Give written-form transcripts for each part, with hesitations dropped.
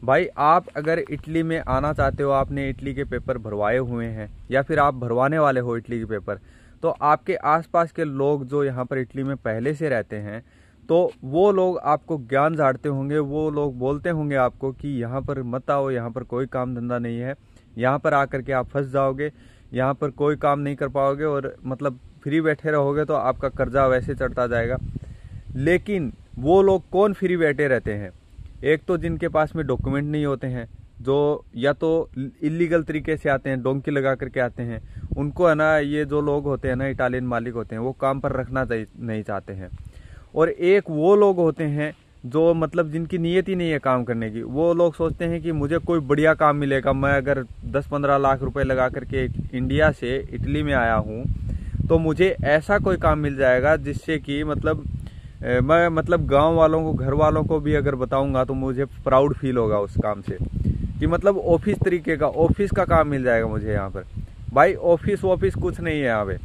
भाई आप अगर इटली में आना चाहते हो, आपने इटली के पेपर भरवाए हुए हैं या फिर आप भरवाने वाले हो इटली के पेपर, तो आपके आसपास के लोग जो यहाँ पर इटली में पहले से रहते हैं, तो वो लोग आपको ज्ञान झाड़ते होंगे, वो लोग बोलते होंगे आपको कि यहाँ पर मत आओ, यहाँ पर कोई काम धंधा नहीं है, यहाँ पर आकर के आप फंस जाओगे, यहाँ पर कोई काम नहीं कर पाओगे और मतलब फ्री बैठे रहोगे तो आपका कर्जा वैसे चढ़ता जाएगा। लेकिन वो लोग कौन फ्री बैठे रहते हैं? एक तो जिनके पास में डॉक्यूमेंट नहीं होते हैं, जो या तो इलीगल तरीके से आते हैं, डोंकी लगा करके आते हैं, उनको है ना, ये जो लोग होते हैं ना, इटालियन मालिक होते हैं, वो काम पर रखना नहीं चाहते हैं। और एक वो लोग होते हैं जो मतलब जिनकी नीयत ही नहीं है काम करने की। वो लोग सोचते हैं कि मुझे कोई बढ़िया काम मिलेगा, मैं अगर 10-15 लाख रुपए लगा करके इंडिया से इटली में आया हूँ तो मुझे ऐसा कोई काम मिल जाएगा जिससे कि मतलब मैं मतलब गांव वालों को, घर वालों को भी अगर बताऊंगा तो मुझे प्राउड फील होगा उस काम से, कि मतलब ऑफिस तरीके का, ऑफिस का काम मिल जाएगा मुझे यहाँ पर। भाई ऑफिस कुछ नहीं है यहाँ पे।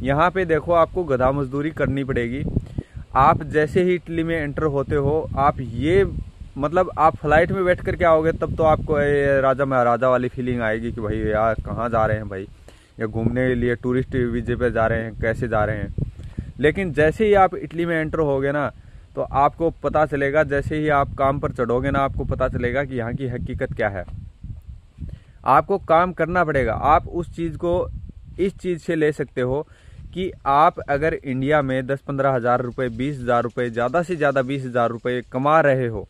यहाँ पे देखो, आपको गधा मजदूरी करनी पड़ेगी। आप जैसे ही इटली में एंटर होते हो, आप ये मतलब आप फ्लाइट में बैठ करके आओगे तब तो आपको राजा महाराजा वाली फीलिंग आएगी कि भाई यार कहाँ जा रहे हैं भाई, या घूमने के लिए टूरिस्ट वीजे पे जा रहे हैं, कैसे जा रहे हैं। लेकिन जैसे ही आप इटली में एंटर होगे ना, तो आपको पता चलेगा, जैसे ही आप काम पर चढ़ोगे ना, आपको पता चलेगा कि यहाँ की हकीकत क्या है। आपको काम करना पड़ेगा। आप उस चीज़ को इस चीज़ से ले सकते हो कि आप अगर इंडिया में 10-15 हज़ार रुपये, 20 हज़ार रुपये, ज़्यादा से ज़्यादा 20 हज़ार रुपये कमा रहे हो,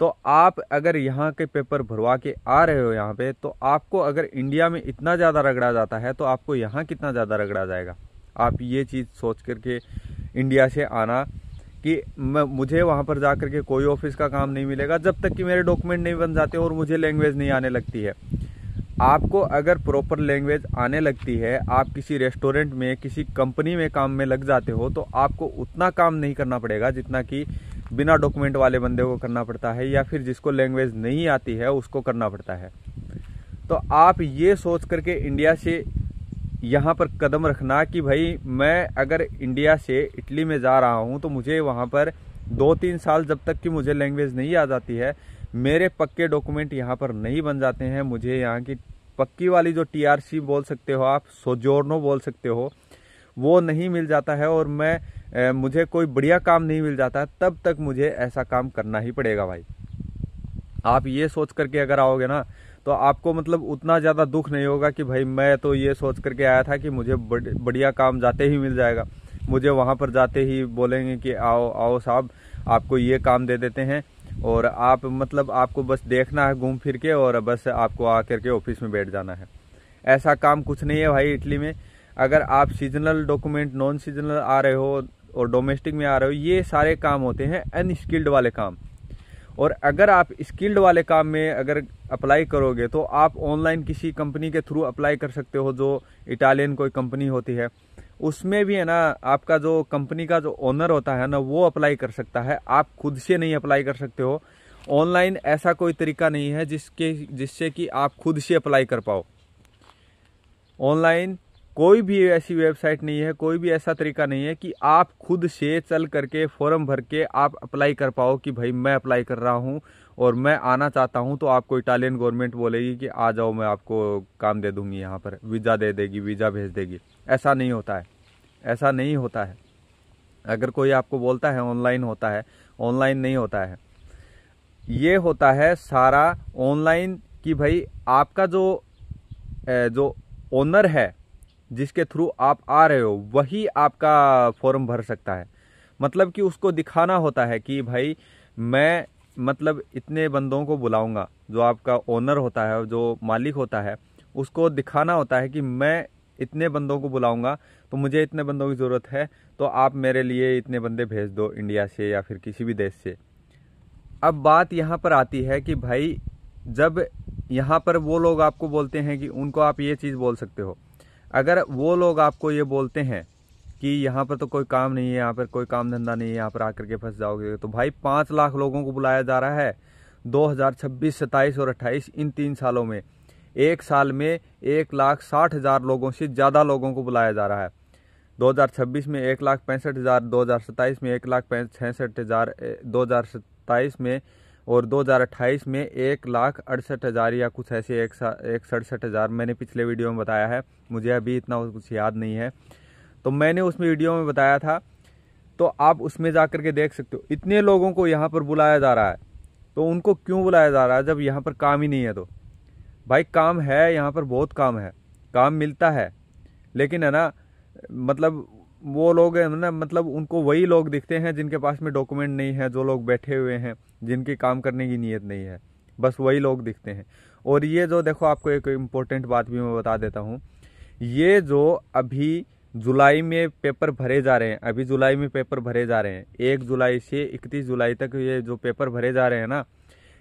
तो आप अगर यहाँ के पेपर भरवा के आ रहे हो यहाँ पे, तो आपको अगर इंडिया में इतना ज़्यादा रगड़ा जाता है तो आपको यहाँ कितना ज़्यादा रगड़ा जाएगा। आप ये चीज़ सोच करके इंडिया से आना कि मुझे वहाँ पर जा करके कोई ऑफिस का काम नहीं मिलेगा जब तक कि मेरे डॉक्यूमेंट नहीं बन जाते और मुझे लैंग्वेज नहीं आने लगती है। आपको अगर प्रॉपर लैंग्वेज आने लगती है, आप किसी रेस्टोरेंट में, किसी कंपनी में काम में लग जाते हो, तो आपको उतना काम नहीं करना पड़ेगा जितना कि बिना डॉक्यूमेंट वाले बंदे को करना पड़ता है, या फिर जिसको लैंग्वेज नहीं आती है उसको करना पड़ता है। तो आप ये सोच करके इंडिया से यहाँ पर कदम रखना कि भाई मैं अगर इंडिया से इटली में जा रहा हूँ तो मुझे वहाँ पर 2-3 साल, जब तक कि मुझे लैंग्वेज नहीं आ जाती है, मेरे पक्के डॉक्यूमेंट यहाँ पर नहीं बन जाते हैं, मुझे यहाँ की पक्की वाली जो TRC बोल सकते हो आप, सोजोर्नो बोल सकते हो, वो नहीं मिल जाता है, और मुझे कोई बढ़िया काम नहीं मिल जाता है, तब तक मुझे ऐसा काम करना ही पड़ेगा भाई। आप ये सोच करके अगर आओगे ना, तो आपको मतलब उतना ज़्यादा दुख नहीं होगा कि भाई मैं तो ये सोच करके आया था कि मुझे बढ़िया काम जाते ही मिल जाएगा, मुझे वहाँ पर जाते ही बोलेंगे कि आओ आओ साहब, आपको ये काम दे देते हैं, और आप मतलब आपको बस देखना है घूम फिर के, और बस आपको आकर के ऑफिस में बैठ जाना है। ऐसा काम कुछ नहीं है भाई इटली में। अगर आप सीजनल डॉक्यूमेंट, नॉन सीजनल आ रहे हो और डोमेस्टिक में आ रहे हो, ये सारे काम होते हैं अनस्किल्ड वाले काम। और अगर आप स्किल्ड वाले काम में अगर अप्लाई करोगे तो आप ऑनलाइन किसी कंपनी के थ्रू अप्लाई कर सकते हो, जो इटालियन कोई कंपनी होती है, उसमें भी है ना, आपका जो कंपनी का जो ओनर होता है ना, वो अप्लाई कर सकता है, आप खुद से नहीं अप्लाई कर सकते हो। ऑनलाइन ऐसा कोई तरीका नहीं है जिससे कि आप खुद से अप्लाई कर पाओ। ऑनलाइन कोई भी ऐसी वेबसाइट नहीं है, कोई भी ऐसा तरीका नहीं है कि आप खुद से चल करके फॉर्म भर के आप अप्लाई कर पाओ कि भाई मैं अप्लाई कर रहा हूँ और मैं आना चाहता हूँ, तो आपको इटालियन गवर्नमेंट बोलेगी कि आ जाओ, मैं आपको काम दे दूंगी, यहाँ पर वीज़ा दे देगी, वीज़ा भेज देगी। ऐसा नहीं होता है, ऐसा नहीं होता है। अगर कोई आपको बोलता है ऑनलाइन होता है, ऑनलाइन नहीं होता है। ये होता है सारा ऑनलाइन कि भाई आपका जो ओनर है, जिसके थ्रू आप आ रहे हो, वही आपका फॉर्म भर सकता है। मतलब कि उसको दिखाना होता है कि भाई मैं मतलब इतने बंदों को बुलाऊंगा, जो आपका ओनर होता है, जो मालिक होता है, उसको दिखाना होता है कि मैं इतने बंदों को बुलाऊंगा, तो मुझे इतने बंदों की ज़रूरत है, तो आप मेरे लिए इतने बंदे भेज दो इंडिया से या फिर किसी भी देश से। अब बात यहाँ पर आती है कि भाई जब यहाँ पर वो लोग आपको बोलते हैं कि उनको आप ये चीज़ बोल सकते हो, अगर वो लोग आपको ये बोलते हैं कि यहाँ पर तो कोई काम नहीं है, यहाँ पर कोई काम धंधा नहीं है, यहाँ पर आकर के फंस जाओगे, तो भाई 5 लाख लोगों को बुलाया जा रहा है 2026, 27 और 28, इन 3 सालों में। एक साल में 1,60,000 लोगों से ज़्यादा लोगों को बुलाया जा रहा है। 2026 में 1,65,000, 2027 में 1,65,000, 2027 में और 2028 में 1,68,000 या कुछ ऐसे 1,67,000 मैंने पिछले वीडियो में बताया है, मुझे अभी इतना कुछ याद नहीं है। तो मैंने उसमें वीडियो में बताया था, तो आप उसमें जा कर के देख सकते हो। इतने लोगों को यहाँ पर बुलाया जा रहा है, तो उनको क्यों बुलाया जा रहा है जब यहाँ पर काम ही नहीं है? तो भाई काम है, यहाँ पर बहुत काम है, काम मिलता है, लेकिन है ना, मतलब वो लोग है ना, मतलब उनको वही लोग दिखते हैं जिनके पास में डॉक्यूमेंट नहीं है, जो लोग बैठे हुए हैं, जिनकी काम करने की नीयत नहीं है, बस वही लोग दिखते हैं। और ये जो देखो, आपको एक इम्पोर्टेंट बात भी मैं बता देता हूँ, ये जो अभी जुलाई में पेपर भरे जा रहे हैं, अभी जुलाई में पेपर भरे जा रहे हैं, 1 जुलाई से 31 जुलाई तक ये जो पेपर भरे जा रहे हैं ना,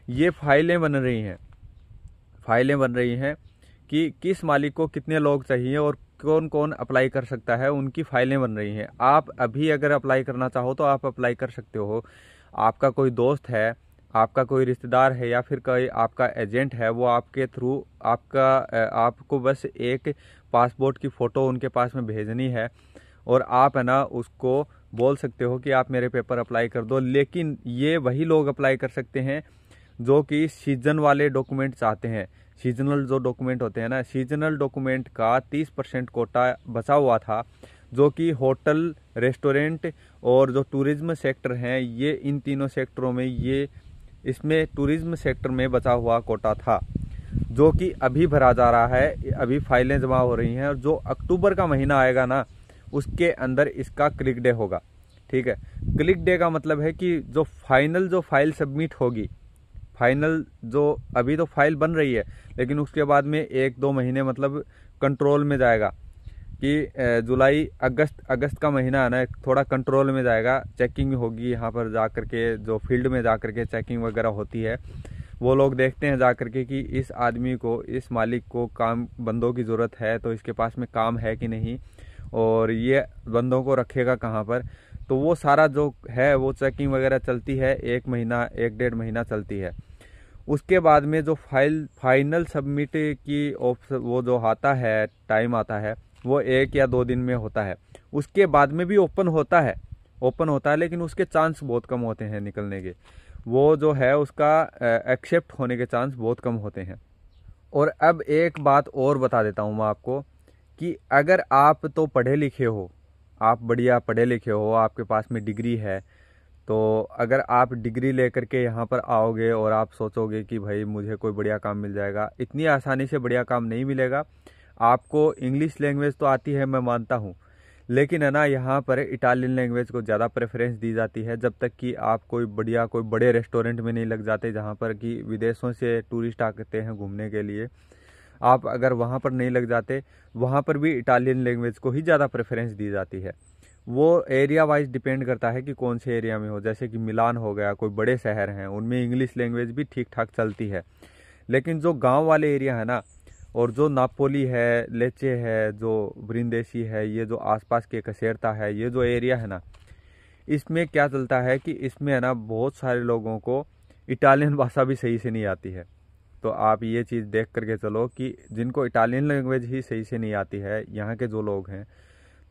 ये फाइलें बन रही हैं, फाइलें बन रही हैं कि किस मालिक को कितने लोग चाहिए और कौन कौन अप्लाई कर सकता है, उनकी फाइलें बन रही हैं। आप अभी अगर अप्लाई करना चाहो तो आप अप्लाई कर सकते हो। आपका कोई दोस्त है, आपका कोई रिश्तेदार है, या फिर कोई आपका एजेंट है, वो आपके थ्रू आपको बस एक पासपोर्ट की फ़ोटो उनके पास में भेजनी है, और आप है ना उसको बोल सकते हो कि आप मेरे पेपर अप्लाई कर दो। लेकिन ये वही लोग अप्लाई कर सकते हैं जो कि सीजन वाले डॉक्यूमेंट चाहते हैं। सीजनल जो डॉक्यूमेंट होते हैं ना, सीजनल डॉक्यूमेंट का 30% कोटा बचा हुआ था, जो कि होटल, रेस्टोरेंट और जो टूरिज्म सेक्टर हैं, ये इन तीनों सेक्टरों में, ये इसमें टूरिज्म सेक्टर में बचा हुआ कोटा था, जो कि अभी भरा जा रहा है। अभी फाइलें जमा हो रही हैं, और जो अक्टूबर का महीना आएगा ना, उसके अंदर इसका क्लिक डे होगा। ठीक है, क्लिक डे का मतलब है कि जो फाइनल जो फाइल सबमिट होगी, फाइनल जो अभी तो फाइल बन रही है, लेकिन उसके बाद में 1-2 महीने मतलब कंट्रोल में जाएगा कि जुलाई अगस्त का महीना है ना, थोड़ा कंट्रोल में जाएगा, चेकिंग होगी यहाँ पर जा कर के, जो फील्ड में जा कर के चेकिंग वगैरह होती है, वो लोग देखते हैं जा कर के कि इस आदमी को, इस मालिक को काम बंदों की ज़रूरत है, तो इसके पास में काम है कि नहीं, और ये बंदों को रखेगा कहाँ पर। तो वो सारा जो है वो चेकिंग वगैरह चलती है, 1 महीना 1-1.5 महीना चलती है। उसके बाद में जो फाइनल सबमिट की वो जो आता है, टाइम आता है, वो 1 या 2 दिन में होता है। उसके बाद में भी ओपन होता है, लेकिन उसके चांस बहुत कम होते हैं निकलने के। वो जो है उसका एक्सेप्ट होने के चांस बहुत कम होते हैं। और अब एक बात और बता देता हूँ मैं आपको, कि अगर आप तो पढ़े लिखे हो, आप बढ़िया पढ़े लिखे हो, आपके पास में डिग्री है, तो अगर आप डिग्री लेकर के यहाँ पर आओगे और आप सोचोगे कि भाई मुझे कोई बढ़िया काम मिल जाएगा, इतनी आसानी से बढ़िया काम नहीं मिलेगा। आपको इंग्लिश लैंग्वेज तो आती है, मैं मानता हूँ, लेकिन है ना, यहाँ पर इटालियन लैंग्वेज को ज़्यादा प्रेफरेंस दी जाती है, जब तक कि आप कोई बड़े रेस्टोरेंट में नहीं लग जाते, जहाँ पर कि विदेशों से टूरिस्ट आते हैं घूमने के लिए। आप अगर वहाँ पर नहीं लग जाते, वहाँ पर भी इटालियन लैंग्वेज को ही ज़्यादा प्रेफरेंस दी जाती है। वो एरिया वाइज डिपेंड करता है कि कौन से एरिया में हो। जैसे कि मिलान हो गया, कोई बड़े शहर हैं, उनमें इंग्लिश लैंग्वेज भी ठीक ठाक चलती है। लेकिन जो गांव वाले एरिया है ना, और जो नापोली है, लेचे है, जो ब्रिंदेसी है, ये जो आसपास के कसेरता है, ये जो एरिया है ना, इसमें क्या चलता है कि इसमें है ना बहुत सारे लोगों को इटालियन भाषा भी सही से नहीं आती है। तो आप ये चीज़ देख करके चलो कि जिनको इटालियन लैंग्वेज ही सही से नहीं आती है, यहाँ के जो लोग हैं,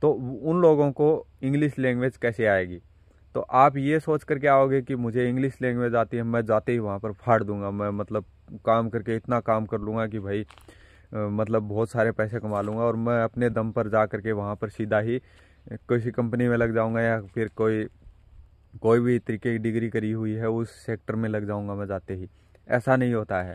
तो उन लोगों को इंग्लिश लैंग्वेज कैसे आएगी? तो आप ये सोच करके आओगे कि मुझे इंग्लिश लैंग्वेज आती है, मैं जाते ही वहाँ पर फाड़ दूंगा, मैं मतलब काम करके इतना काम कर लूँगा कि भाई मतलब बहुत सारे पैसे कमा लूँगा, और मैं अपने दम पर जा करके वहाँ पर सीधा ही किसी कंपनी में लग जाऊँगा, या फिर कोई भी तरीके की डिग्री करी हुई है उस सेक्टर में लग जाऊँगा मैं जाते ही। ऐसा नहीं होता है।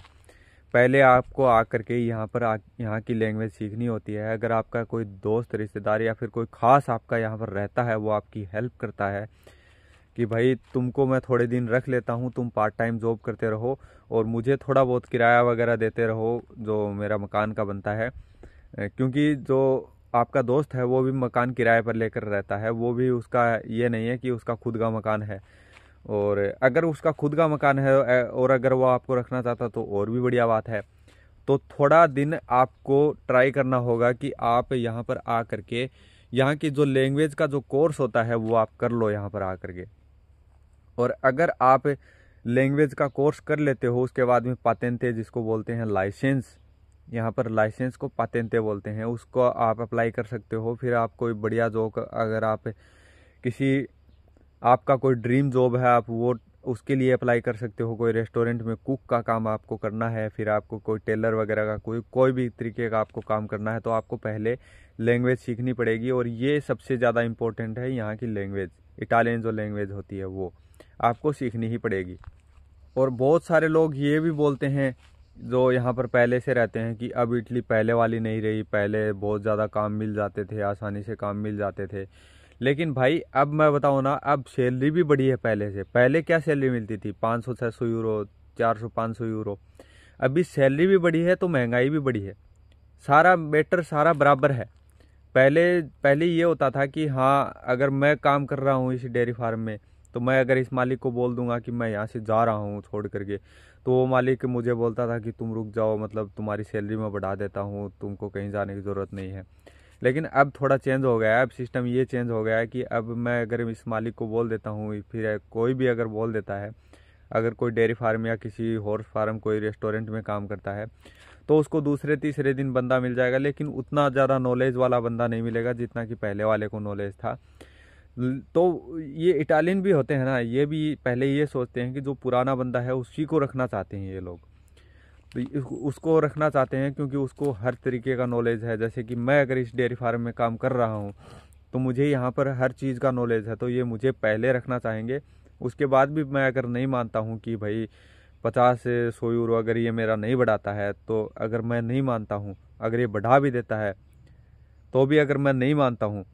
पहले आपको आकर के यहाँ की लैंग्वेज सीखनी होती है। अगर आपका कोई दोस्त, रिश्तेदार या फिर कोई ख़ास आपका यहाँ पर रहता है, वो आपकी हेल्प करता है कि भाई तुमको मैं थोड़े दिन रख लेता हूँ, तुम पार्ट टाइम जॉब करते रहो और मुझे थोड़ा बहुत किराया वगैरह देते रहो जो मेरा मकान का बनता है। क्योंकि जो आपका दोस्त है वो भी मकान किराए पर लेकर रहता है, वो भी उसका ये नहीं है कि उसका खुद का मकान है। और अगर उसका खुद का मकान है और अगर वो आपको रखना चाहता तो और भी बढ़िया बात है। तो थोड़ा दिन आपको ट्राई करना होगा कि आप यहाँ पर आ करके यहाँ की जो लैंग्वेज का जो कोर्स होता है वो आप कर लो यहाँ पर आ करके। और अगर आप लैंग्वेज का कोर्स कर लेते हो, उसके बाद में पातेंते, जिसको बोलते हैं लाइसेंस, यहाँ पर लाइसेंस को पातेंते बोलते हैं, उसको आप अप्लाई कर सकते हो। फिर आप कोई बढ़िया जॉब, अगर आप आपका कोई ड्रीम जॉब है, आप वो उसके लिए अप्लाई कर सकते हो। कोई रेस्टोरेंट में कुक का काम आपको करना है, फिर आपको कोई टेलर वगैरह का कोई भी तरीके का आपको काम करना है, तो आपको पहले लैंग्वेज सीखनी पड़ेगी। और ये सबसे ज़्यादा इम्पोर्टेंट है, यहाँ की लैंग्वेज, इटालियन जो लैंग्वेज होती है वो आपको सीखनी ही पड़ेगी। और बहुत सारे लोग ये भी बोलते हैं जो यहाँ पर पहले से रहते हैं कि अब इटली पहले वाली नहीं रही, पहले बहुत ज़्यादा काम मिल जाते थे, आसानी से काम मिल जाते थे। लेकिन भाई अब मैं बताऊँ ना, अब सैलरी भी बढ़ी है पहले से। पहले क्या सैलरी मिलती थी, 500-600 यूरो, 400-500 यूरो। अभी सैलरी भी बढ़ी है तो महंगाई भी बढ़ी है, सारा बेटर, सारा बराबर है। पहले पहले ये होता था कि हाँ, अगर मैं काम कर रहा हूँ इस डेयरी फार्म में, तो मैं अगर इस मालिक को बोल दूंगा कि मैं यहाँ से जा रहा हूँ छोड़ करके, तो वो मालिक मुझे बोलता था कि तुम रुक जाओ, मतलब तुम्हारी सैलरी मैं बढ़ा देता हूँ, तुमको कहीं जाने की ज़रूरत नहीं है। लेकिन अब थोड़ा चेंज हो गया है, अब सिस्टम ये चेंज हो गया है कि अब मैं अगर इस मालिक को बोल देता हूँ, फिर कोई भी अगर बोल देता है, अगर कोई डेयरी फार्म या किसी हॉर्स फार्म, कोई रेस्टोरेंट में काम करता है, तो उसको दूसरे तीसरे दिन बंदा मिल जाएगा। लेकिन उतना ज़्यादा नॉलेज वाला बंदा नहीं मिलेगा जितना कि पहले वाले को नॉलेज था। तो ये इटालियन भी होते हैं ना, ये भी पहले ये सोचते हैं कि जो पुराना बंदा है उसी को रखना चाहते हैं ये लोग, तो उसको रखना चाहते हैं क्योंकि उसको हर तरीके का नॉलेज है। जैसे कि मैं अगर इस डेयरी फार्म में काम कर रहा हूँ तो मुझे यहाँ पर हर चीज़ का नॉलेज है, तो ये मुझे पहले रखना चाहेंगे। उसके बाद भी मैं अगर नहीं मानता हूँ कि भाई 50 से 100 यूरो अगर ये मेरा नहीं बढ़ाता है, तो अगर मैं नहीं मानता हूँ, अगर ये बढ़ा भी देता है तो भी अगर मैं नहीं मानता हूँ,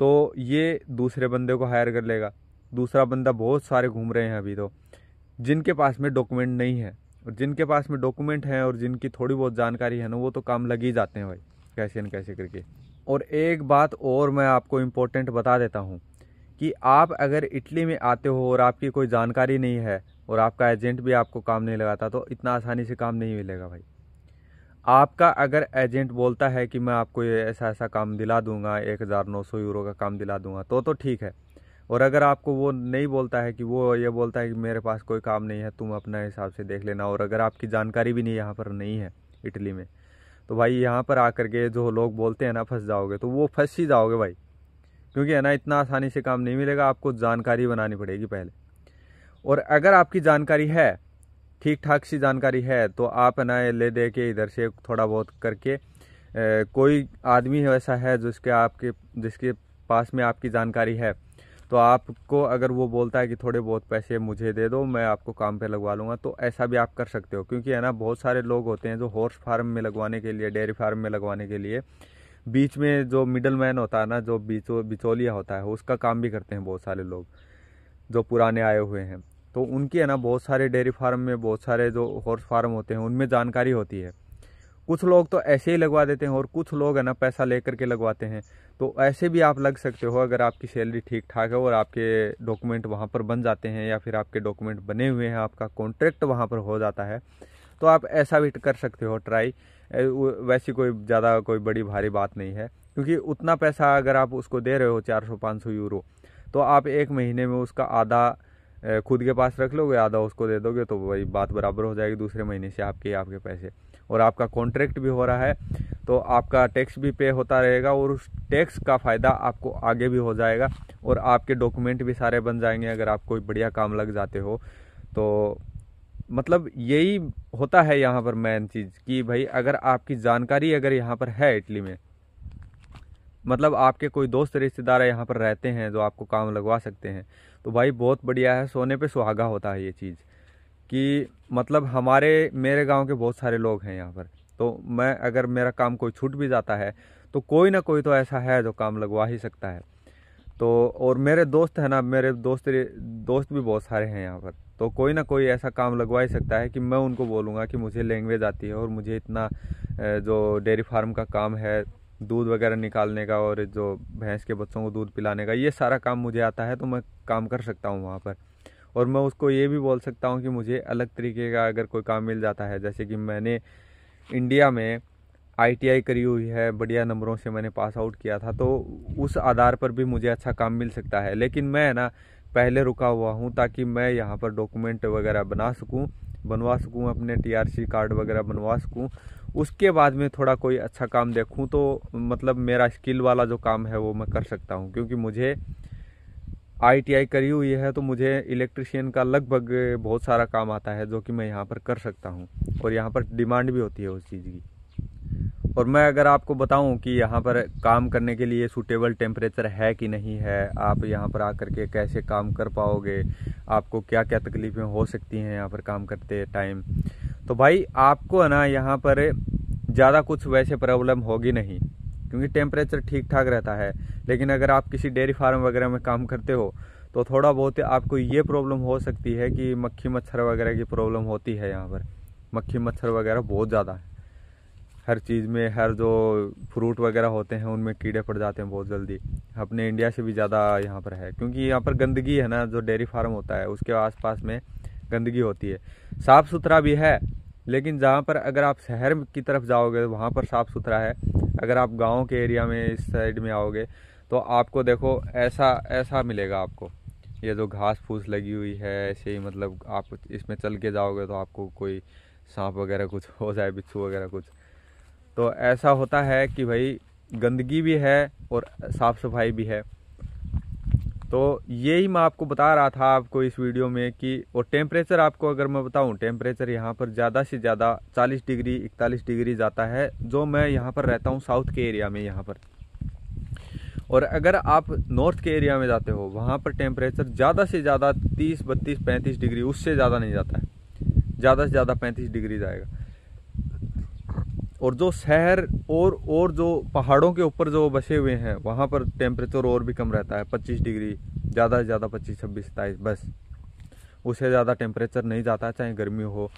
तो ये दूसरे बंदे को हायर कर लेगा। दूसरा बंदा बहुत सारे घूम रहे हैं अभी तो, जिनके पास में डॉक्यूमेंट नहीं है, और जिनके पास में डॉक्यूमेंट हैं और जिनकी थोड़ी बहुत जानकारी है ना, वो तो काम लग ही जाते हैं भाई, कैसे न कैसे करके। और एक बात और मैं आपको इम्पोर्टेंट बता देता हूँ कि आप अगर इटली में आते हो और आपकी कोई जानकारी नहीं है और आपका एजेंट भी आपको काम नहीं लगाता, तो इतना आसानी से काम नहीं मिलेगा भाई। आपका अगर एजेंट बोलता है कि मैं आपको ये ऐसा ऐसा काम दिला दूंगा, 1900 यूरो का काम दिला दूंगा, तो ठीक है। और अगर आपको वो नहीं बोलता है, कि वो ये बोलता है कि मेरे पास कोई काम नहीं है, तुम अपना हिसाब से देख लेना, और अगर आपकी जानकारी भी नहीं यहाँ पर नहीं है इटली में, तो भाई यहाँ पर आकर के जो लोग बोलते हैं ना फंस जाओगे, तो वो फंस ही जाओगे भाई। क्योंकि है ना, इतना आसानी से काम नहीं मिलेगा, आपको जानकारी बनानी पड़ेगी पहले। और अगर आपकी जानकारी है, ठीक ठाक सी जानकारी है, तो आप है ना ले दे के इधर से थोड़ा बहुत करके कोई आदमी वैसा है जिसके पास में आपकी जानकारी है, तो आपको अगर वो बोलता है कि थोड़े बहुत पैसे मुझे दे दो, मैं आपको काम पे लगवा लूँगा, तो ऐसा भी आप कर सकते हो। क्योंकि है ना, बहुत सारे लोग होते हैं जो हॉर्स फार्म में लगवाने के लिए, डेयरी फार्म में लगवाने के लिए, बीच में जो मिडल मैन होता है ना, जो बिचौलिया होता है, उसका काम भी करते हैं बहुत सारे लोग जो पुराने आए हुए हैं। तो उनकी है ना, बहुत सारे डेयरी फार्म में, बहुत सारे जो हॉर्स फार्म होते हैं उनमें जानकारी होती है। कुछ लोग तो ऐसे ही लगवा देते हैं और कुछ लोग है ना पैसा लेकर के लगवाते हैं। तो ऐसे भी आप लग सकते हो, अगर आपकी सैलरी ठीक ठाक है और आपके डॉक्यूमेंट वहाँ पर बन जाते हैं, या फिर आपके डॉक्यूमेंट बने हुए हैं, आपका कॉन्ट्रैक्ट वहाँ पर हो जाता है, तो आप ऐसा भी कर सकते हो ट्राई। वैसी कोई ज़्यादा कोई बड़ी भारी बात नहीं है, क्योंकि उतना पैसा अगर आप उसको दे रहे हो 400-500 यूरो, तो आप एक महीने में उसका आधा खुद के पास रख लोगे, आधा उसको दे दोगे, तो वही बात बराबर हो जाएगी। दूसरे महीने से आपके पैसे, और आपका कॉन्ट्रैक्ट भी हो रहा है, तो आपका टैक्स भी पे होता रहेगा, और उस टैक्स का फ़ायदा आपको आगे भी हो जाएगा, और आपके डॉक्यूमेंट भी सारे बन जाएंगे अगर आप कोई बढ़िया काम लग जाते हो। तो मतलब यही होता है यहाँ पर मेन चीज़, कि भाई अगर आपकी जानकारी अगर यहाँ पर है इटली में, मतलब आपके कोई दोस्त रिश्तेदार यहाँ पर रहते हैं जो आपको काम लगवा सकते हैं, तो भाई बहुत बढ़िया है, सोने पे सुहागा होता है ये चीज़। कि मतलब मेरे गांव के बहुत सारे लोग हैं यहाँ पर, तो मैं अगर मेरा काम कोई छूट भी जाता है, तो कोई ना कोई तो ऐसा है जो काम लगवा ही सकता है। तो और मेरे दोस्त है ना, मेरे दोस्त भी बहुत सारे हैं यहाँ पर, तो कोई ना कोई ऐसा काम लगवा ही सकता है कि मैं उनको बोलूँगा कि मुझे लैंग्वेज आती है और मुझे इतना जो डेयरी फार्म का काम है, दूध वगैरह निकालने का और जो भैंस के बच्चों को दूध पिलाने का, ये सारा काम मुझे आता है, तो मैं काम कर सकता हूँ वहाँ पर। और मैं उसको ये भी बोल सकता हूँ कि मुझे अलग तरीके का अगर कोई काम मिल जाता है, जैसे कि मैंने इंडिया में ITI करी हुई है, बढ़िया नंबरों से मैंने पास आउट किया था, तो उस आधार पर भी मुझे अच्छा काम मिल सकता है। लेकिन मैं ना पहले रुका हुआ हूँ, ताकि मैं यहाँ पर डॉक्यूमेंट वगैरह बनवा सकूँ, अपने TRC कार्ड वगैरह बनवा सकूँ। उसके बाद में थोड़ा कोई अच्छा काम देखूँ, तो मतलब मेरा स्किल वाला जो काम है वो मैं कर सकता हूँ। क्योंकि मुझे ITI करी हुई है, तो मुझे इलेक्ट्रिशियन का लगभग बहुत सारा काम आता है जो कि मैं यहाँ पर कर सकता हूँ, और यहाँ पर डिमांड भी होती है उस चीज़ की। और मैं अगर आपको बताऊं कि यहाँ पर काम करने के लिए सूटेबल टेम्परेचर है कि नहीं है, आप यहाँ पर आकर के कैसे काम कर पाओगे, आपको क्या क्या तकलीफ़ें हो सकती हैं यहाँ पर काम करते टाइम, तो भाई आपको है ना यहाँ पर ज़्यादा कुछ वैसे प्रॉब्लम होगी नहीं, क्योंकि टेम्परेचर ठीक ठाक रहता है। लेकिन अगर आप किसी डेयरी फार्म वगैरह में काम करते हो तो थोड़ा बहुत आपको ये प्रॉब्लम हो सकती है कि मक्खी मच्छर वगैरह की प्रॉब्लम होती है। यहाँ पर मक्खी मच्छर वगैरह बहुत ज़्यादा है, हर चीज़ में, हर जो फ्रूट वगैरह होते हैं उनमें कीड़े पड़ जाते हैं बहुत जल्दी। अपने इंडिया से भी ज़्यादा यहाँ पर है, क्योंकि यहाँ पर गंदगी है ना, जो डेयरी फार्म होता है उसके आसपास में गंदगी होती है। साफ़ सुथरा भी है, लेकिन जहाँ पर अगर आप शहर की तरफ जाओगे वहाँ पर साफ़ सुथरा है। अगर आप गाँव के एरिया में इस साइड में आओगे तो आपको देखो ऐसा ऐसा मिलेगा आपको, ये जो घास फूस लगी हुई है ऐसे ही, मतलब आप इसमें चल के जाओगे तो आपको कोई सांप वगैरह कुछ हो जाए, बिच्छू वगैरह कुछ, तो ऐसा होता है कि भाई गंदगी भी है और साफ़ सफाई भी है। तो यही मैं आपको बता रहा था आपको इस वीडियो में कि, और टेम्परेचर आपको अगर मैं बताऊं, टेम्परेचर यहाँ पर ज़्यादा से ज़्यादा 40 डिग्री 41 डिग्री जाता है, जो मैं यहाँ पर रहता हूँ साउथ के एरिया में यहाँ पर। और अगर आप नॉर्थ के एरिया में जाते हो वहाँ पर टेम्परेचर ज़्यादा से ज़्यादा 30 32 35 डिग्री, उससे ज़्यादा नहीं जाता है, ज़्यादा से ज़्यादा 35 डिग्री जाएगा। और जो शहर और जो पहाड़ों के ऊपर जो बसे हुए हैं वहाँ पर टेम्परेचर और भी कम रहता है, 25 डिग्री, ज़्यादा से ज़्यादा 25 26 27, बस उससे ज़्यादा टेम्परेचर नहीं जाता, चाहे गर्मी हो।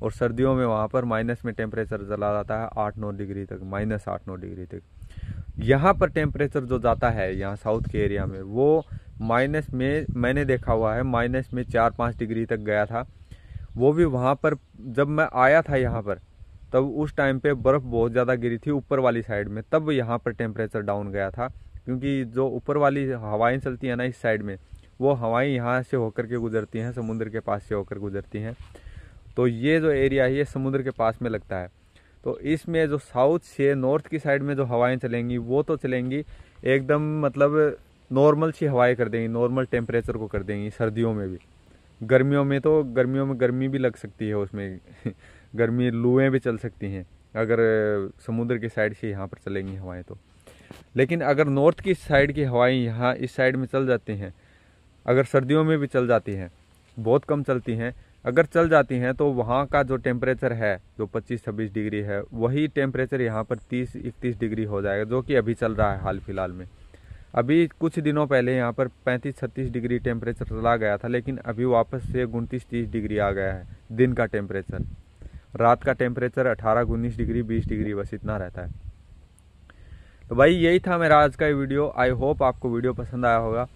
और सर्दियों में वहाँ पर माइनस में टेम्परेचर चला जाता है 8-9 डिग्री तक, -8-9 डिग्री तक। यहाँ पर टेम्परेचर जो जाता है यहाँ साउथ के एरिया में, वो माइनस में मैंने देखा हुआ है, माइनस में 4-5 डिग्री तक गया था। वो भी वहाँ पर जब मैं आया था यहाँ पर, तब उस टाइम पे बर्फ़ बहुत ज़्यादा गिरी थी ऊपर वाली साइड में, तब यहाँ पर टेम्परेचर डाउन गया था। क्योंकि जो ऊपर वाली हवाएं चलती हैं ना इस साइड में, वो हवाएं यहाँ से होकर के गुजरती हैं, समुद्र के पास से होकर गुजरती हैं। तो ये जो एरिया है ये समुद्र के पास में लगता है। तो इसमें जो साउथ से नॉर्थ की साइड में जो हवाएं चलेंगी वो तो चलेंगी एकदम, मतलब नॉर्मल सी हवाएं कर देंगी, नॉर्मल टेम्परेचर को कर देंगी सर्दियों में भी। गर्मियों में तो गर्मी भी लग सकती है उसमें गर्मी, लुएं भी चल सकती हैं अगर समुद्र की साइड से यहाँ पर चलेंगी हवाएं तो। लेकिन अगर नॉर्थ की साइड की हवाएं यहाँ इस साइड में चल जाती हैं, अगर सर्दियों में भी चल जाती हैं, बहुत कम चलती हैं, अगर चल जाती हैं, तो वहाँ का जो टेम्परेचर है जो 25-26 डिग्री है, वही टेम्परेचर यहाँ पर 30-31 डिग्री हो जाएगा, जो कि अभी चल रहा है हाल फिलहाल में। अभी कुछ दिनों पहले यहाँ पर 35-36 डिग्री टेम्परेचर चला गया था, लेकिन अभी वापस से 29-30 डिग्री आ गया है दिन का टेम्परेचर। रात का टेम्परेचर 18-19 डिग्री 20 डिग्री बस इतना रहता है। तो भाई यही था मेरा आज का वीडियो। आई होप आपको वीडियो पसंद आया होगा।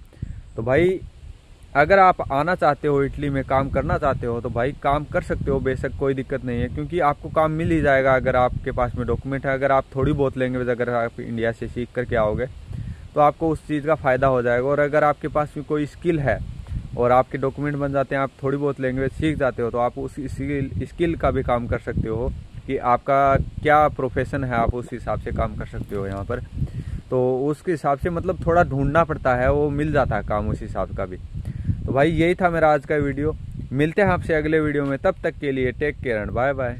तो भाई अगर आप आना चाहते हो, इटली में काम करना चाहते हो, तो भाई काम कर सकते हो, बेशक कोई दिक्कत नहीं है, क्योंकि आपको काम मिल ही जाएगा अगर आपके पास में डॉक्यूमेंट है। अगर आप थोड़ी बहुत लैंग्वेज अगर आप इंडिया से सीख करके आओगे तो आपको उस चीज़ का फ़ायदा हो जाएगा। और अगर आपके पास में कोई स्किल है और आपके डॉक्यूमेंट बन जाते हैं, आप थोड़ी बहुत लैंग्वेज सीख जाते हो, तो आप उस स्किल का भी काम कर सकते हो कि आपका क्या प्रोफेशन है, आप उस हिसाब से काम कर सकते हो यहाँ पर। तो उसके हिसाब से मतलब थोड़ा ढूंढना पड़ता है, वो मिल जाता है काम उस हिसाब का भी। तो भाई यही था मेरा आज का वीडियो। मिलते हैं आपसे अगले वीडियो में, तब तक के लिए take care and bye bye.